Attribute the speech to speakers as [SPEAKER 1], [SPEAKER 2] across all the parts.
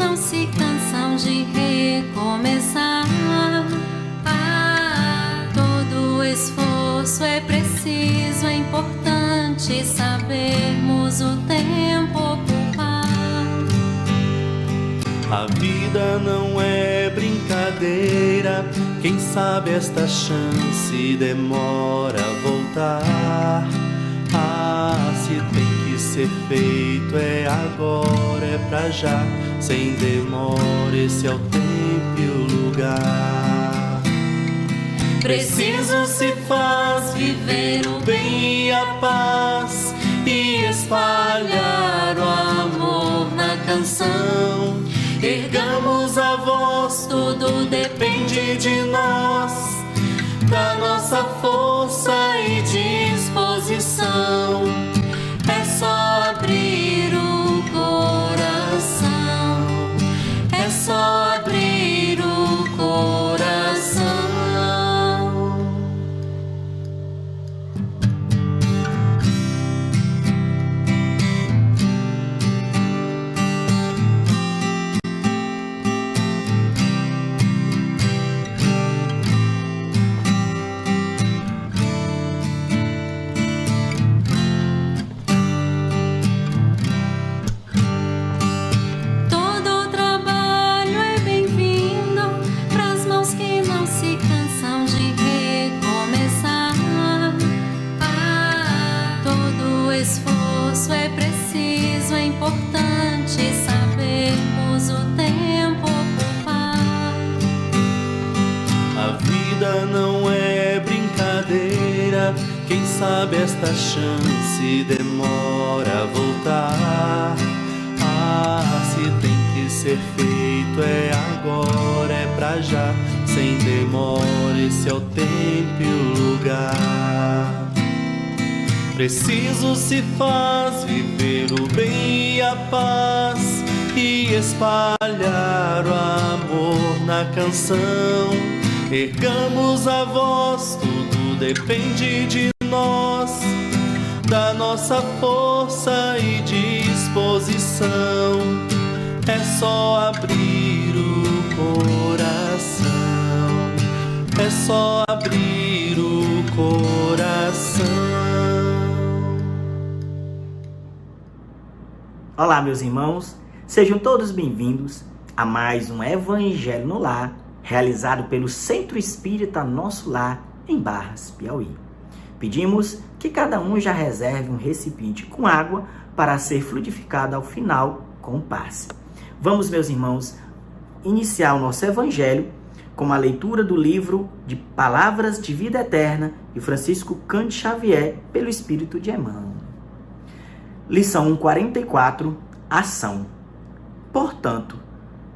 [SPEAKER 1] não se cansam de recomeçar. Todo esforço é preciso, é importante sabermos o tempo ocupar.
[SPEAKER 2] A vida não é brincadeira, quem sabe esta chance demora a voltar. Se tem que ser feito é agora, é pra já, sem demora, esse é o tempo e o lugar. Preciso se faz viver o bem e a paz e espalhar o amor na canção. Ergamos a voz, tudo depende de nós, da nossa força e disposição. É só abrir o coração, é só abrir o coração. Esforço é preciso, é importante sabermos o tempo ocupar. A vida não é brincadeira, quem sabe esta chance demora a voltar. Se tem que ser feito é agora, é pra já, sem demora, esse é o tempo e o lugar. Preciso se faz viver o bem e a paz e espalhar o amor na canção. Ergamos a voz, tudo depende de nós, da nossa força e disposição. É só abrir o coração, é só abrir o coração.
[SPEAKER 3] Olá, meus irmãos, sejam todos bem-vindos a mais um Evangelho no Lar, realizado pelo Centro Espírita Nosso Lar, em Barras, Piauí. Pedimos que cada um já reserve um recipiente com água para ser fluidificado ao final com o passe. Vamos, meus irmãos, iniciar o nosso Evangelho com a leitura do livro de Palavras de Vida Eterna de Francisco Cândido Xavier, pelo Espírito de Emmanuel. Lição 144, Ação. Portanto,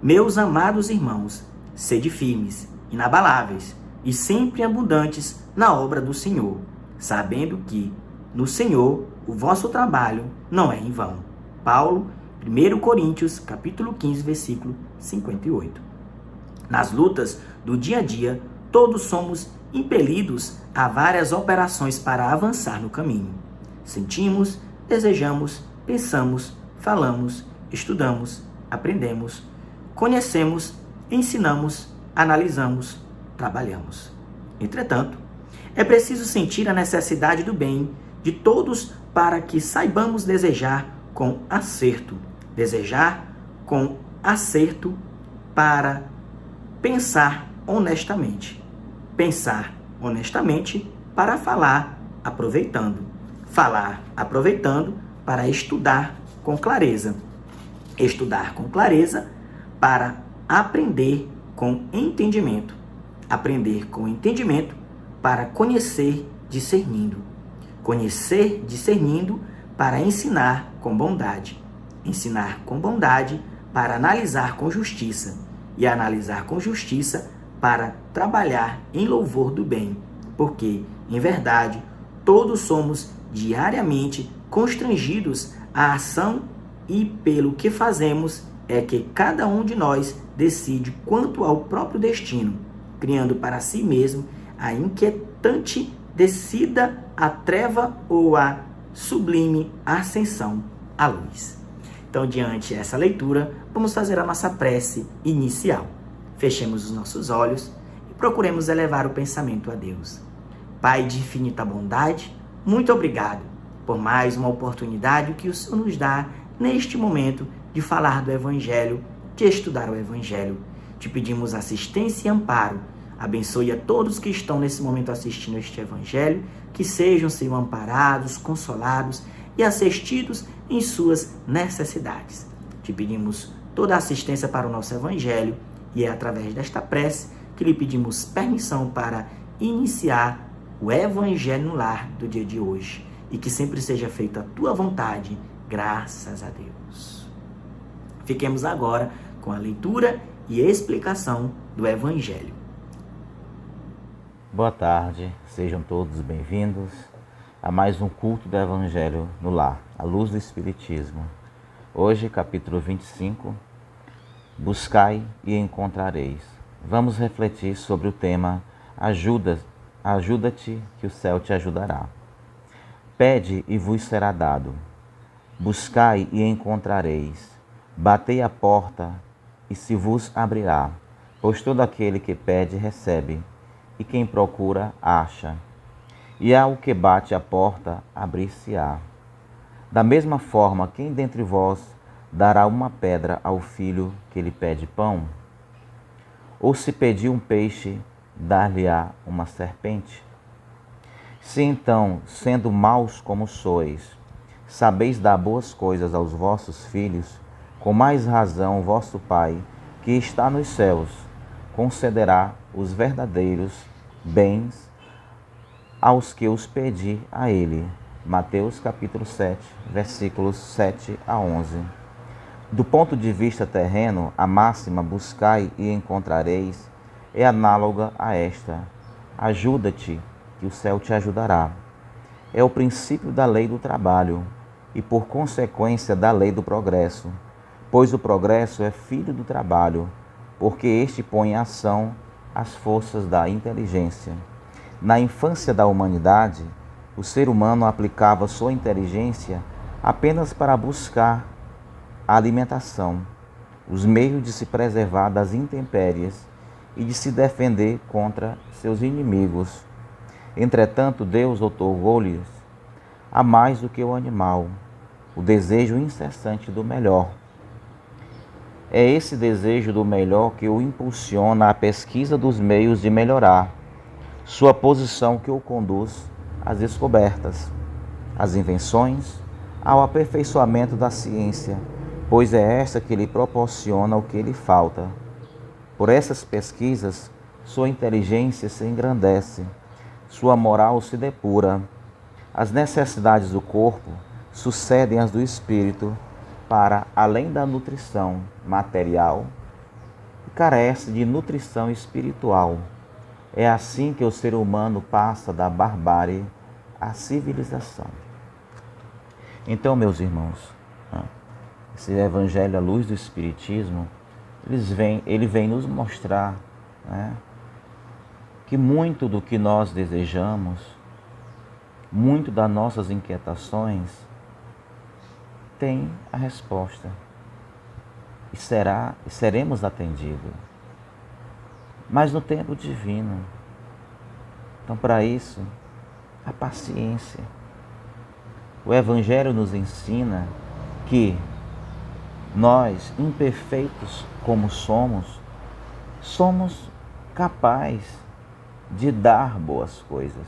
[SPEAKER 3] meus amados irmãos, sede firmes, inabaláveis e sempre abundantes na obra do Senhor, sabendo que, no Senhor, o vosso trabalho não é em vão. Paulo, 1 Coríntios, capítulo 15, versículo 58. Nas lutas do dia a dia, todos somos impelidos a várias operações para avançar no caminho. Sentimos, desejamos, pensamos, falamos, estudamos, aprendemos, conhecemos, ensinamos, analisamos, trabalhamos. Entretanto, é preciso sentir a necessidade do bem de todos para que saibamos desejar com acerto para pensar honestamente para falar aproveitando para estudar com clareza para aprender com entendimento para conhecer discernindo para ensinar com bondade para analisar com justiça e analisar com justiça para trabalhar em louvor do bem, porque, em verdade, todos somos diariamente constrangidos à ação e pelo que fazemos é que cada um de nós decide quanto ao próprio destino, criando para si mesmo a inquietante descida à treva ou a sublime ascensão à luz. Então, diante dessa leitura, vamos fazer a nossa prece inicial. Fechemos os nossos olhos e procuremos elevar o pensamento a Deus. Pai de infinita bondade, muito obrigado por mais uma oportunidade que o Senhor nos dá neste momento de falar do Evangelho, de estudar o Evangelho. Te pedimos assistência e amparo. Abençoe a todos que estão nesse momento assistindo este Evangelho, que sejam, Senhor, amparados, consolados e assistidos em suas necessidades. Te pedimos toda a assistência para o nosso Evangelho e é através desta prece que lhe pedimos permissão para iniciar o Evangelho no lar do dia de hoje e que sempre seja feita a tua vontade, graças a Deus. Fiquemos agora com a leitura e explicação do Evangelho.
[SPEAKER 4] Boa tarde, sejam todos bem-vindos a mais um culto do Evangelho no lar, à luz do Espiritismo. Hoje, capítulo 25, Buscai e encontrareis. Vamos refletir sobre o tema Ajuda-te que o céu te ajudará. Pede e vos será dado. Buscai e encontrareis. Batei a porta e se vos abrirá. Pois todo aquele que pede recebe, e quem procura acha. E ao que bate a porta abrir-se-á. Da mesma forma, quem dentre vós dará uma pedra ao filho que lhe pede pão? Ou se pedir um peixe, dar-lhe-á uma serpente? Se então, sendo maus como sois, sabeis dar boas coisas aos vossos filhos, com mais razão vosso Pai, que está nos céus, concederá os verdadeiros bens aos que os pedir a Ele. Mateus capítulo 7, versículos 7 a 11. Do ponto de vista terreno, a máxima buscai e encontrareis é análoga a esta: ajuda-te, que o céu te ajudará. É o princípio da lei do trabalho e, por consequência, da lei do progresso, pois o progresso é filho do trabalho, porque este põe em ação as forças da inteligência. Na infância da humanidade, o ser humano aplicava sua inteligência apenas para buscar a alimentação, os meios de se preservar das intempéries e de se defender contra seus inimigos. Entretanto, Deus otorgou-lhes a mais do que o animal, o desejo incessante do melhor. É esse desejo do melhor que o impulsiona à pesquisa dos meios de melhorar, sua posição que o conduz às descobertas, às invenções, ao aperfeiçoamento da ciência, pois é esta que lhe proporciona o que lhe falta. Por essas pesquisas, sua inteligência se engrandece, sua moral se depura. As necessidades do corpo sucedem às do espírito para além da nutrição material e carece de nutrição espiritual. É assim que o ser humano passa da barbárie à civilização. Então, meus irmãos, esse Evangelho à luz do Espiritismo, ele vem nos mostrar, né, que muito do que nós desejamos, muito das nossas inquietações, tem a resposta. E seremos atendidos. Mas no tempo divino. Então, para isso, a paciência. O Evangelho nos ensina que nós, imperfeitos como somos capazes de dar boas coisas.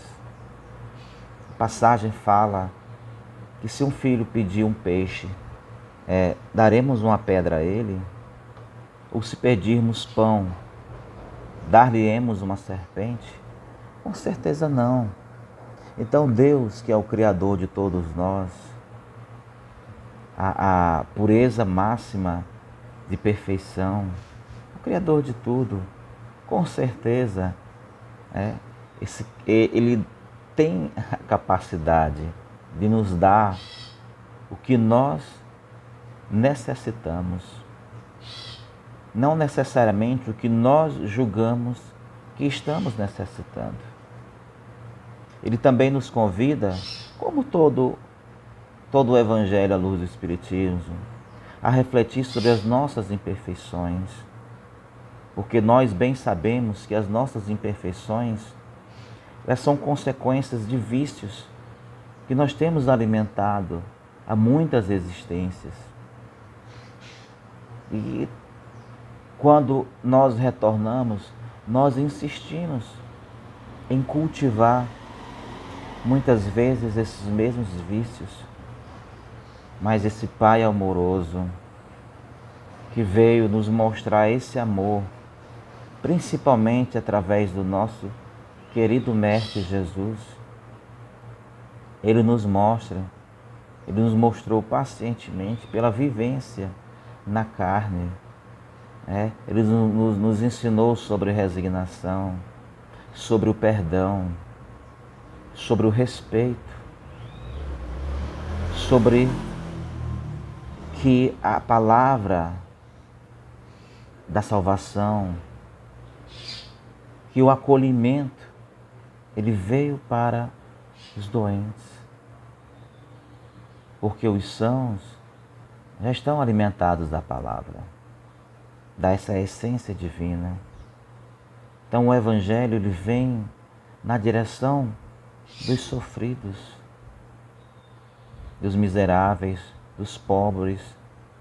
[SPEAKER 4] A passagem fala que se um filho pedir um peixe, daremos uma pedra a ele? Ou se pedirmos pão, dar-lhe-emos uma serpente? Com certeza não. Então Deus, que é o Criador de todos nós, a pureza máxima de perfeição, o Criador de tudo, com certeza, Ele tem a capacidade de nos dar o que nós necessitamos. Não necessariamente o que nós julgamos que estamos necessitando. Ele também nos convida, como todo o Evangelho à luz do Espiritismo, a refletir sobre as nossas imperfeições, porque nós bem sabemos que as nossas imperfeições, elas são consequências de vícios que nós temos alimentado há muitas existências. E quando nós retornamos, nós insistimos em cultivar muitas vezes esses mesmos vícios. Mas esse Pai amoroso que veio nos mostrar esse amor, principalmente através do nosso querido Mestre Jesus, Ele nos mostrou pacientemente pela vivência na carne. Ele nos ensinou sobre resignação, sobre o perdão, sobre o respeito, sobre que a palavra da salvação, que o acolhimento, ele veio para os doentes, porque os sãos já estão alimentados da palavra, dessa essência divina. Então o Evangelho, ele vem na direção dos sofridos, dos miseráveis, dos pobres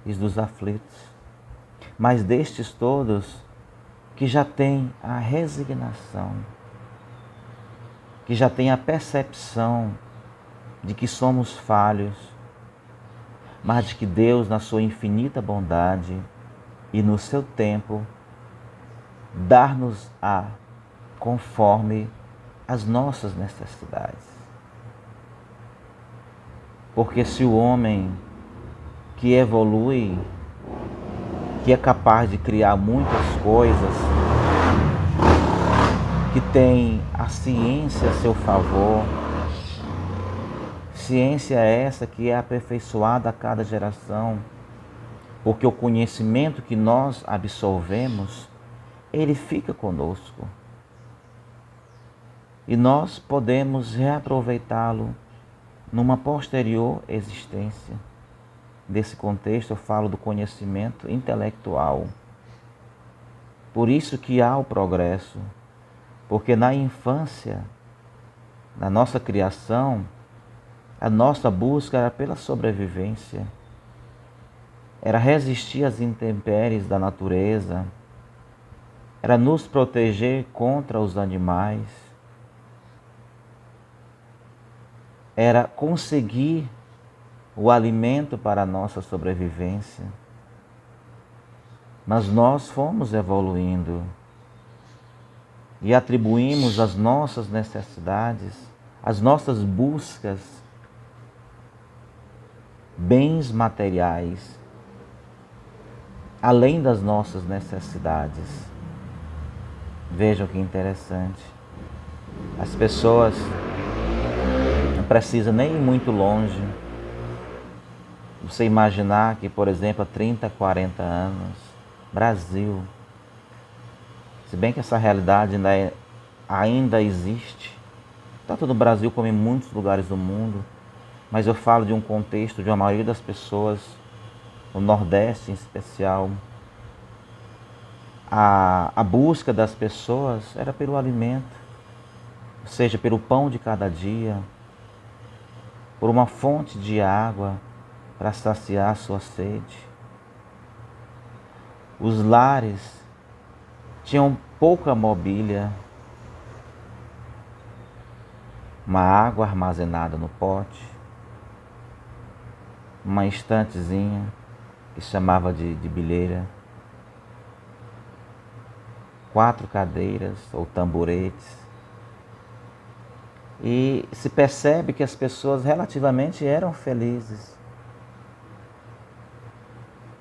[SPEAKER 4] e dos aflitos, mas destes todos que já têm a resignação, que já têm a percepção de que somos falhos, mas de que Deus, na sua infinita bondade e no seu tempo, dar-nos-á conforme as nossas necessidades. Porque se o homem que evolui, que é capaz de criar muitas coisas, que tem a ciência a seu favor, ciência essa que é aperfeiçoada a cada geração, porque o conhecimento que nós absorvemos, ele fica conosco. E nós podemos reaproveitá-lo numa posterior existência. Nesse contexto eu falo do conhecimento intelectual. Por isso que há o progresso, porque na infância, na nossa criação, a nossa busca era pela sobrevivência, era resistir às intempéries da natureza, era nos proteger contra os animais, era conseguir o alimento para a nossa sobrevivência. Mas nós fomos evoluindo e atribuímos as nossas necessidades, as nossas buscas, bens materiais, além das nossas necessidades. Vejam que interessante. As pessoas não precisam nem ir muito longe. Você imaginar que, por exemplo, há 30, 40 anos, Brasil, se bem que essa realidade ainda existe, tanto no Brasil como em muitos lugares do mundo, mas eu falo de um contexto de uma maioria das pessoas, no Nordeste em especial, a busca das pessoas era pelo alimento, ou seja, pelo pão de cada dia, por uma fonte de água para saciar a sua sede. Os lares tinham pouca mobília, uma água armazenada no pote, uma estantezinha que se chamava de bilheira, 4 cadeiras ou tamboretes. E se percebe que as pessoas relativamente eram felizes.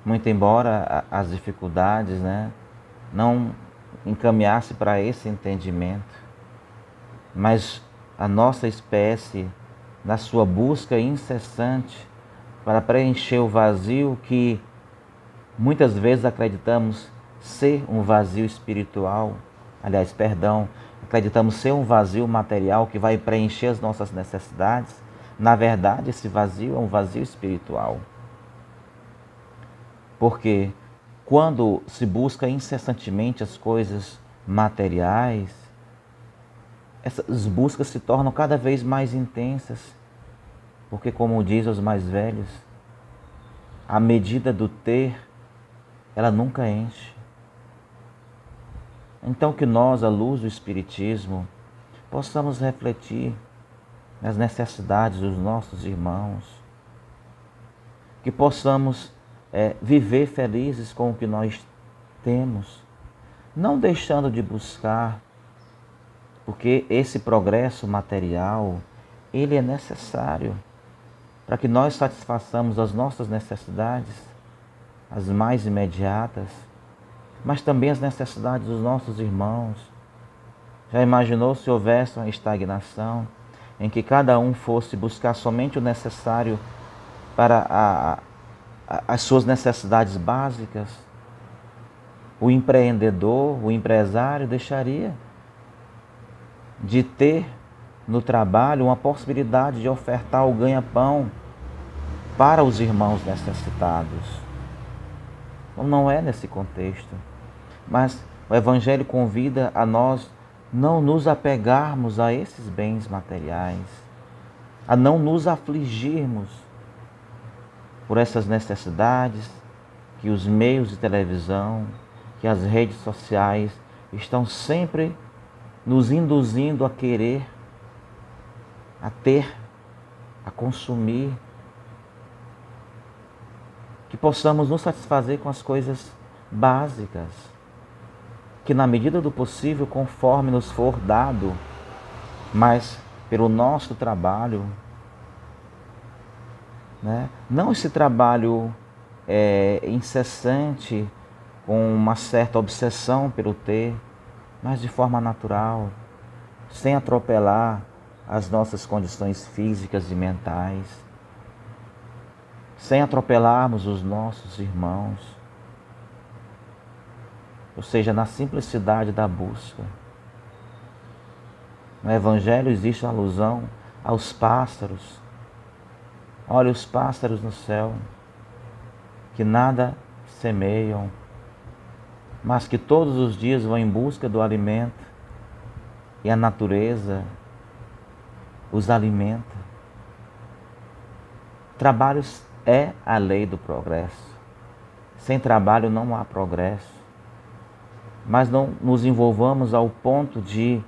[SPEAKER 4] Muito embora as dificuldades, não encaminhassem para esse entendimento. Mas a nossa espécie, na sua busca incessante para preencher o vazio que muitas vezes acreditamos ser um vazio espiritual, acreditamos ser um vazio material que vai preencher as nossas necessidades. Na verdade, esse vazio é um vazio espiritual. Porque quando se busca incessantemente as coisas materiais, essas buscas se tornam cada vez mais intensas, porque, como diz os mais velhos, a medida do ter, ela nunca enche. Então que nós, à luz do Espiritismo, possamos refletir nas necessidades dos nossos irmãos, que possamos viver felizes com o que nós temos, não deixando de buscar, porque esse progresso material, ele é necessário para que nós satisfaçamos as nossas necessidades, as mais imediatas, mas também as necessidades dos nossos irmãos. Já imaginou se houvesse uma estagnação em que cada um fosse buscar somente o necessário para as suas necessidades básicas? O empreendedor, o empresário deixaria de ter no trabalho uma possibilidade de ofertar o ganha-pão para os irmãos necessitados. Então, não é nesse contexto. Mas o Evangelho convida a nós não nos apegarmos a esses bens materiais, a não nos afligirmos por essas necessidades que os meios de televisão, que as redes sociais estão sempre nos induzindo a querer, a ter, a consumir. Que possamos nos satisfazer com as coisas básicas, que na medida do possível, conforme nos for dado, mas pelo nosso trabalho, né? Não esse trabalho incessante, com uma certa obsessão pelo ter, mas de forma natural, sem atropelar as nossas condições físicas e mentais, sem atropelarmos os nossos irmãos, ou seja, na simplicidade da busca. No Evangelho existe a alusão aos pássaros. Olha os pássaros no céu, que nada semeiam, mas que todos os dias vão em busca do alimento, e a natureza os alimenta. Trabalho é a lei do progresso. Sem trabalho não há progresso. Mas não nos envolvamos ao ponto de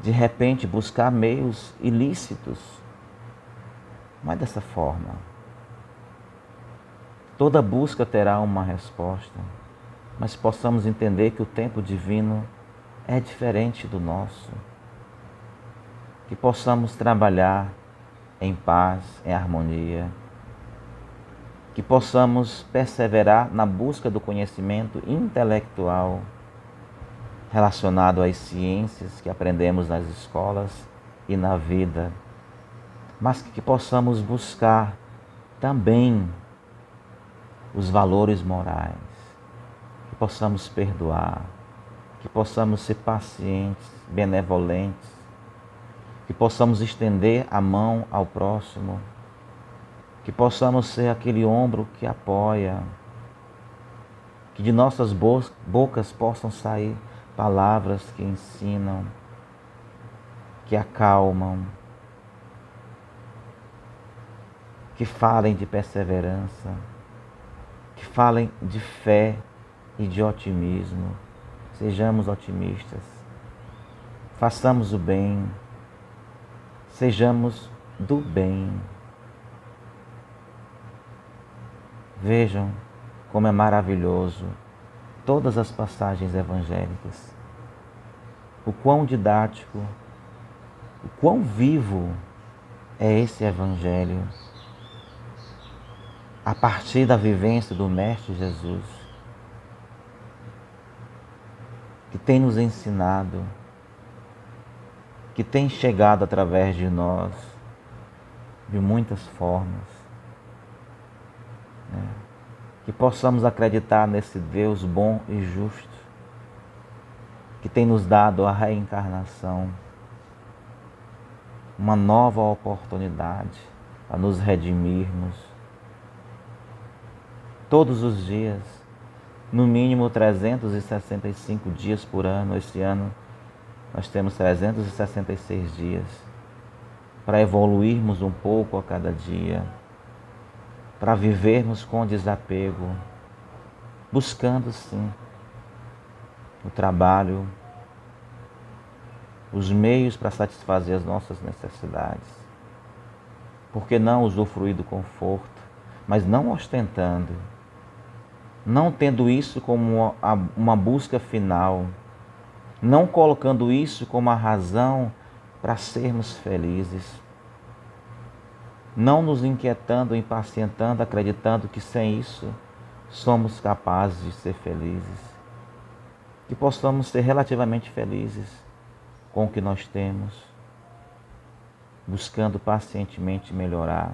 [SPEAKER 4] repente, buscar meios ilícitos. Não é dessa forma. Toda busca terá uma resposta, mas possamos entender que o tempo divino é diferente do nosso. Que possamos trabalhar em paz, em harmonia. Que possamos perseverar na busca do conhecimento intelectual relacionado às ciências que aprendemos nas escolas e na vida, mas que possamos buscar também os valores morais, que possamos perdoar, que possamos ser pacientes, benevolentes, que possamos estender a mão ao próximo, que possamos ser aquele ombro que apoia, que de nossas bocas possam sair palavras que ensinam, que acalmam, que falem de perseverança, que falem de fé e de otimismo. Sejamos otimistas, façamos o bem, sejamos do bem. Vejam como é maravilhoso todas as passagens evangélicas. O quão didático, o quão vivo é esse Evangelho a partir da vivência do Mestre Jesus, que tem nos ensinado, que tem chegado através de nós de muitas formas. Que possamos acreditar nesse Deus bom e justo, que tem nos dado a reencarnação, uma nova oportunidade para nos redimirmos. todos os dias, no mínimo 365 dias por ano. Este ano nós temos 366 dias para evoluirmos um pouco a cada dia, para vivermos com desapego, buscando sim o trabalho, os meios para satisfazer as nossas necessidades. Por que não usufruir do conforto, mas não ostentando, não tendo isso como uma busca final, não colocando isso como a razão para sermos felizes, não nos inquietando, impacientando, acreditando que sem isso somos capazes de ser felizes, que possamos ser relativamente felizes com o que nós temos, buscando pacientemente melhorar.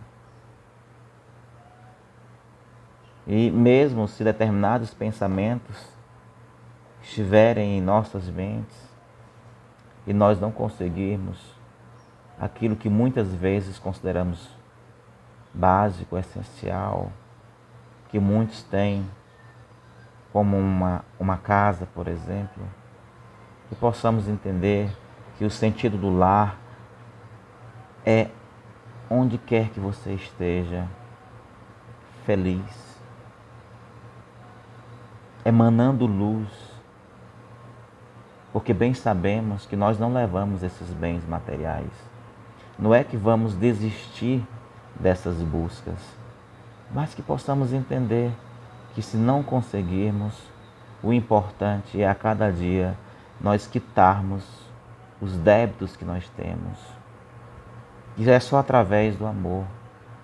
[SPEAKER 4] E mesmo se determinados pensamentos estiverem em nossas mentes e nós não conseguirmos aquilo que muitas vezes consideramos básico, essencial, que muitos têm, como uma casa, por exemplo, que possamos entender que o sentido do lar é onde quer que você esteja, feliz, emanando luz, porque bem sabemos que nós não levamos esses bens materiais. Não é que vamos desistir dessas buscas, mas que possamos entender que se não conseguirmos, o importante é a cada dia nós quitarmos os débitos que nós temos. E é só através do amor,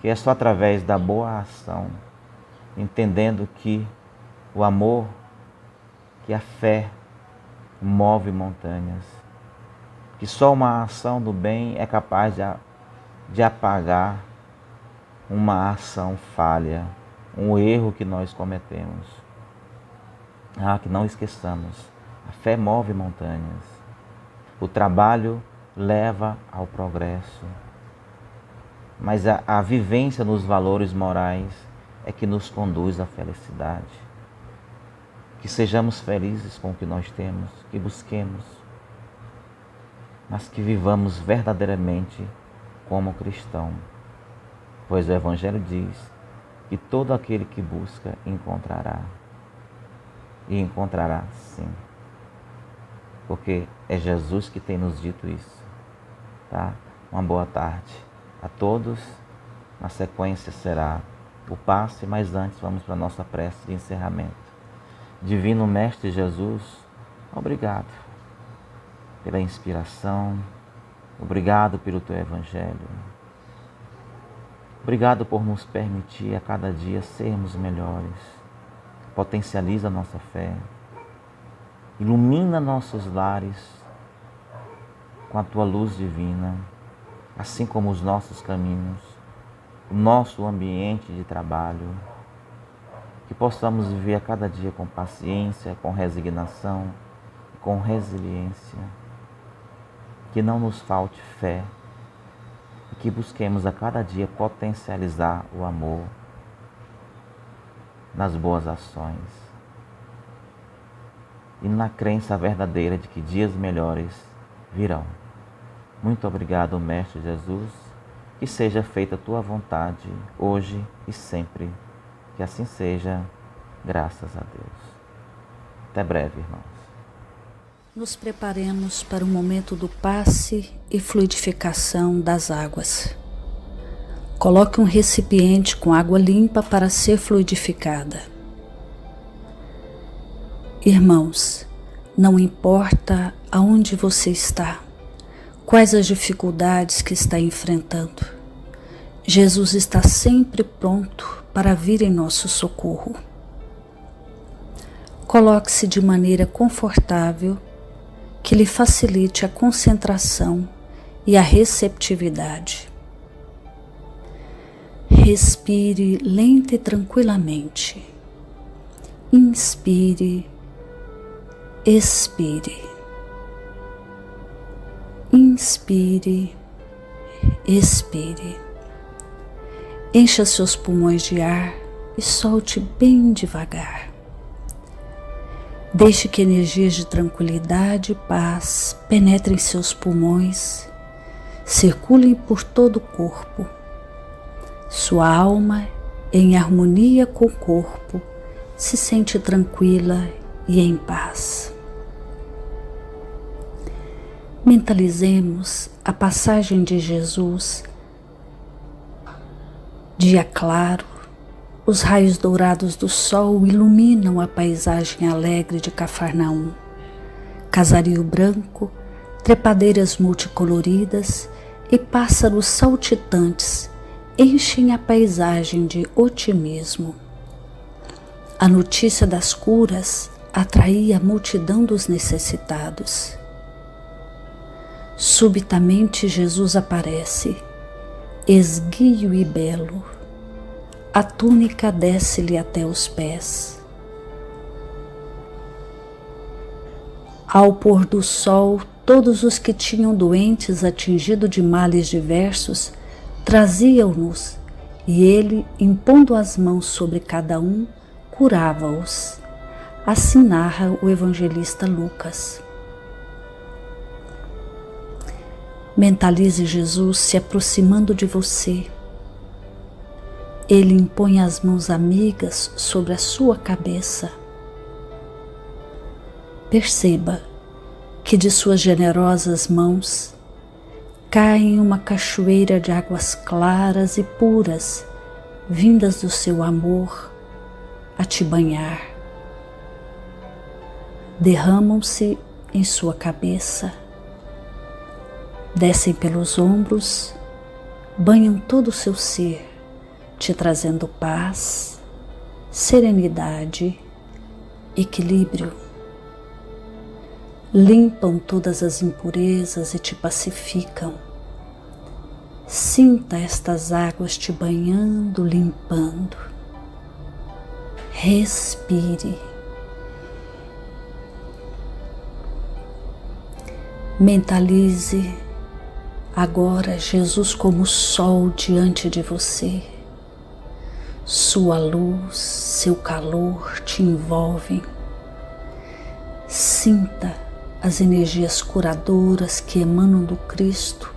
[SPEAKER 4] que é só através da boa ação, entendendo que o amor, que a fé move montanhas, que só uma ação do bem é capaz de apagar uma ação falha, um erro que nós cometemos. Que não esqueçamos, a fé move montanhas, o trabalho leva ao progresso, mas a vivência nos valores morais é que nos conduz à felicidade. Que sejamos felizes com o que nós temos, que busquemos, mas que vivamos verdadeiramente como cristão, pois o Evangelho diz que todo aquele que busca encontrará, e encontrará sim, porque é Jesus que tem nos dito isso, tá? Uma boa tarde a todos. Na sequência será o passe, mas antes vamos para a nossa prece de encerramento. Divino Mestre Jesus, obrigado pela inspiração, obrigado pelo Teu Evangelho, obrigado por nos permitir a cada dia sermos melhores. Potencializa a nossa fé, ilumina nossos lares com a Tua luz divina, assim como os nossos caminhos, o nosso ambiente de trabalho, que possamos viver a cada dia com paciência, com resignação, com resiliência, que não nos falte fé e que busquemos a cada dia potencializar o amor nas boas ações e na crença verdadeira de que dias melhores virão. Muito obrigado, Mestre Jesus, que seja feita a Tua vontade hoje e sempre. Que assim seja, graças a Deus. Até breve, irmãos.
[SPEAKER 5] Nos preparemos para o momento do passe e fluidificação das águas. Coloque um recipiente com água limpa para ser fluidificada. Irmãos, não importa aonde você está, quais as dificuldades que está enfrentando, Jesus está sempre pronto para vir em nosso socorro. Coloque-se de maneira confortável, que lhe facilite a concentração e a receptividade. Respire lenta e tranquilamente. Inspire, expire. Inspire, expire. Encha seus pulmões de ar e solte bem devagar. Deixe que energias de tranquilidade e paz penetrem seus pulmões, circulem por todo o corpo. Sua alma, em harmonia com o corpo, se sente tranquila e em paz. Mentalizemos a passagem de Jesus. Dia claro, os raios dourados do sol iluminam a paisagem alegre de Cafarnaum. Casario branco, trepadeiras multicoloridas e pássaros saltitantes enchem a paisagem de otimismo. A notícia das curas atraía a multidão dos necessitados. Subitamente Jesus aparece, esguio e belo. A túnica desce-lhe até os pés. Ao pôr do sol, todos os que tinham doentes atingidos de males diversos traziam-nos, e ele, impondo as mãos sobre cada um, curava-os. Assim narra o evangelista Lucas. Mentalize Jesus se aproximando de você. Ele impõe as mãos amigas sobre a sua cabeça. Perceba que de suas generosas mãos cai uma cachoeira de águas claras e puras, vindas do seu amor, a te banhar. Derramam-se em sua cabeça, descem pelos ombros, banham todo o seu ser, te trazendo paz, serenidade, equilíbrio. Limpam todas as impurezas e te pacificam. Sinta estas águas te banhando, limpando. Respire. Mentalize agora Jesus como sol diante de você. Sua luz, seu calor te envolvem. Sinta as energias curadoras que emanam do Cristo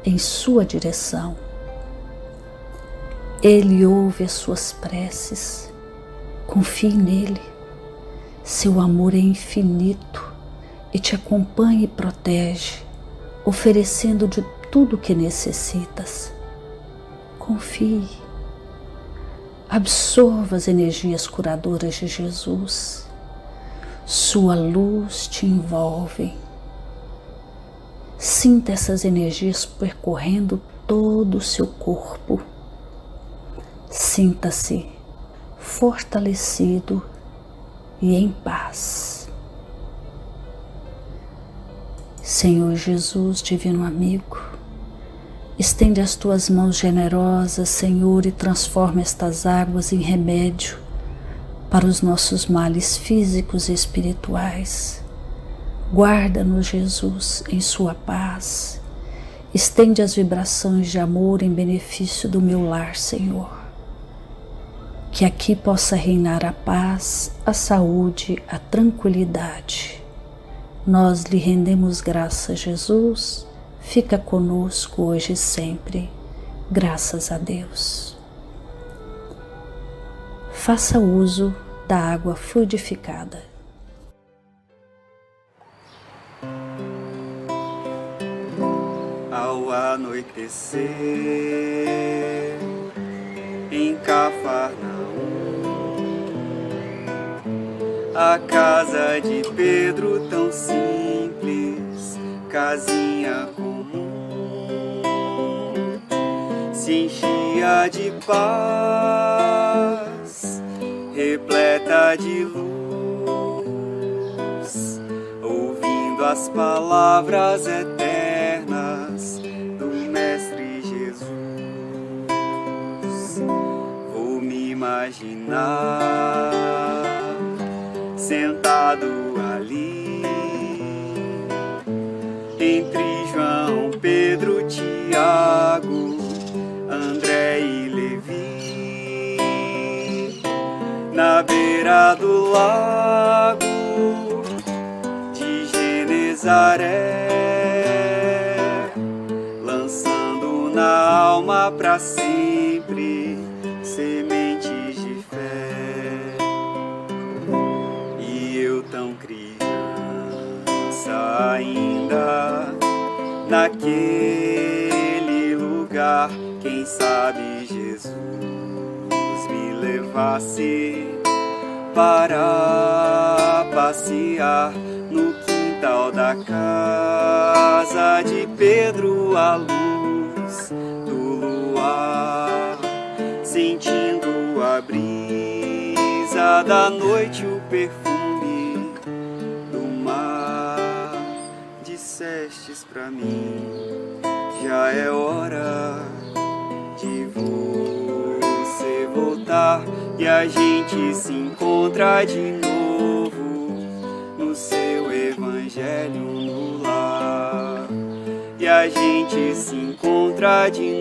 [SPEAKER 5] em sua direção. Ele ouve as suas preces. Confie nele. Seu amor é infinito e te acompanha e protege, oferecendo de tudo o que necessitas. Confie. Absorva as energias curadoras de Jesus. Sua luz te envolve. Sinta essas energias percorrendo todo o seu corpo. Sinta-se fortalecido e em paz. Senhor Jesus, divino amigo, estende as tuas mãos generosas, Senhor, e transforma estas águas em remédio para os nossos males físicos e espirituais. Guarda-nos, Jesus, em sua paz. Estende as vibrações de amor em benefício do meu lar, Senhor. Que aqui possa reinar a paz, a saúde, a tranquilidade. Nós lhe rendemos graças, Jesus. Fica conosco hoje e sempre. Graças a Deus. Faça uso da água fluidificada.
[SPEAKER 6] Ao anoitecer, em Cafarnaum, a casa de Pedro tão simples, casinha comum, se enchia de paz, repleta de luz, ouvindo as palavras eternas do Mestre Jesus. Vou me imaginar sentado ali, entre João, Pedro, Tiago, André e Levi, beira do lago de Genezaré, lançando na alma pra sempre sementes de fé. E eu tão criança ainda, naquele lugar, quem sabe Jesus me levasse para passear no quintal da casa de Pedro, à luz do luar, sentindo a brisa da noite, o perfume do mar. Dissestes pra mim, já é hora de você voltar, e a gente se encontra de novo no seu evangelho no lar. E a gente se encontra de